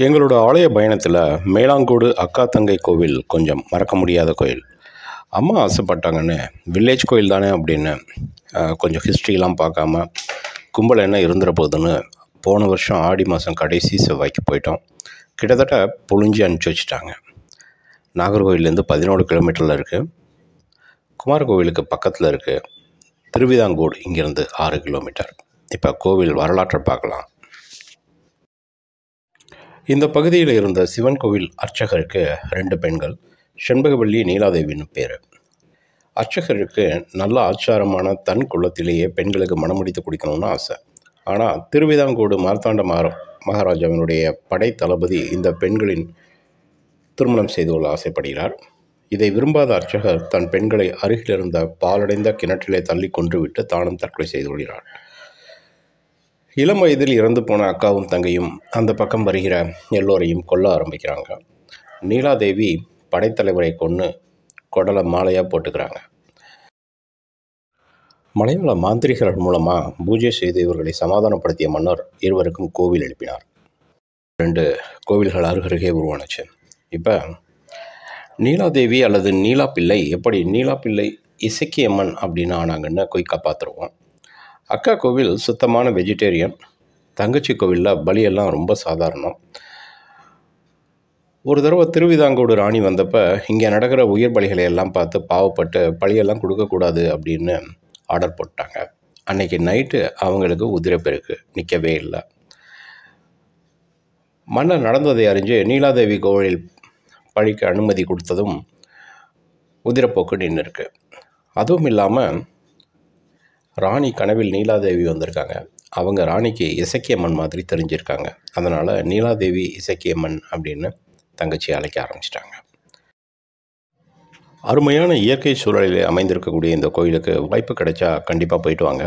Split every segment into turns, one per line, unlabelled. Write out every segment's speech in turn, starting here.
எங்களோட ஆலய பயணத்தில் மேலாங்கோடு அக்கா தங்கை கோவில் கொஞ்சம் மறக்க முடியாத கோயில். அம்மா ஆசைப்பட்டாங்கன்னு வில்லேஜ் கோயில் தானே அப்படின்னு கொஞ்சம் ஹிஸ்ட்ரிலாம் பார்க்காம கும்பல் என்ன இருந்துற போகுதுன்னு போன வருஷம் ஆடி மாதம் கடைசி செவ்வாய்க்கு போயிட்டோம். கிட்டத்தட்ட பொழிஞ்சு அனுப்பிச்சி வச்சுட்டாங்க. நாகர்கோவிலேருந்து 17 கிலோமீட்டரில் இருக்குது. குமாரகோவிலுக்கு பக்கத்தில் இருக்குது. திருவிதாங்கோடு இங்கேருந்து 6 கிலோமீட்டர். இப்போ கோவில் வரலாற்றை பார்க்கலாம். இந்த பகுதியில் இருந்த சிவன் கோவில் அர்ச்சகருக்கு 2 பெண்கள், செண்பகவல்லி, நீலாதேவின்னு பேர். அர்ச்சகருக்கு நல்ல ஆச்சாரமான தன் குலத்திலேயே பெண்களுக்கு மணமுடித்து குடிக்கணும்னு ஆசை. ஆனால் திருவிதாங்கோடு மார்த்தாண்ட மகாராஜாவினுடைய படை தளபதி இந்த பெண்களின் திருமணம் செய்து கொள்ள ஆசைப்படுகிறார். இதை விரும்பாத அர்ச்சகர் தன் பெண்களை அருகில் இருந்த பாலடைந்த கிணற்றிலே தள்ளி கொன்றுவிட்டு தானும் தற்கொலை செய்து கொள்கிறார். இளம் வயதில் இறந்து போன அக்காவும் தங்கையும் அந்த பக்கம் வருகிற எல்லோரையும் கொல்ல ஆரம்பிக்கிறாங்க. நீலாதேவி படைத்தலைவரை கொன்று கொடலை மாலையாக போட்டுக்கிறாங்க. மலையாள மாந்திரிகர்கள் மூலமாக பூஜை செய்து இவர்களை சமாதானப்படுத்திய மன்னர் இருவருக்கும் கோவில் எழுப்பினார். 2 கோவில்கள் அருகருகே உருவானுச்சு. இப்போ நீலாதேவி அல்லது நீலா பிள்ளை எப்படி நீலா பிள்ளை இசக்கியம்மன் அப்படின்னு ஆனாங்கன்னு குயிக்காக பார்த்துருவோம். அக்கா கோவில் சுத்தமான வெஜிடேரியன். தங்கச்சி கோவிலில் பலியெல்லாம் ரொம்ப சாதாரணம். ஒரு தடவை திருவிதாங்கோடு ராணி வந்தப்போ இங்கே நடக்கிற உயிர் பலிகளை எல்லாம் பார்த்து பாவப்பட்டு பலியெல்லாம் கொடுக்கக்கூடாது அப்படின்னு ஆர்டர் போட்டாங்க. அன்னைக்கு நைட்டு அவங்களுக்கு உதிரப்பெருக்கு நிற்கவே இல்லை. மன்னர் நடந்ததை அறிஞ்சு நீலாதேவி கோவிலில் பழிக்க அனுமதி கொடுத்ததும் உதிரப்போக்கு நின்று இருக்கு. அதுவும் இல்லாமல் ராணி கனவில் நீலாதேவி வந்திருக்காங்க. அவங்க ராணிக்கு இசக்கியம்மன் மாதிரி தெரிஞ்சிருக்காங்க. அதனால் நீலாதேவி இசக்கியம்மன் அப்படின்னு தங்கச்சி அழைக்க ஆரம்பிச்சிட்டாங்க. அருமையான இயற்கை சூழலில் அமைந்திருக்கக்கூடிய இந்த கோயிலுக்கு வாய்ப்பு கிடைச்சா கண்டிப்பாக போயிட்டு வாங்க.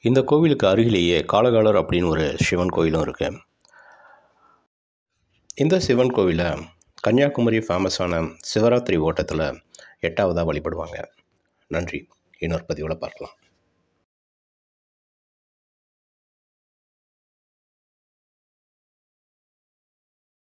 இந்த கோவிலுக்கு அருகிலேயே காலகாலர் அப்படின்னு ஒரு சிவன் கோயிலும் இருக்குது. இந்த சிவன் கோவிலை கன்னியாகுமரி ஃபேமஸான சிவராத்திரி ஓட்டத்தில் 8ஆவதாக வழிபடுவாங்க. நன்றி. இன்னொரு பதிவில் பார்க்கலாம்.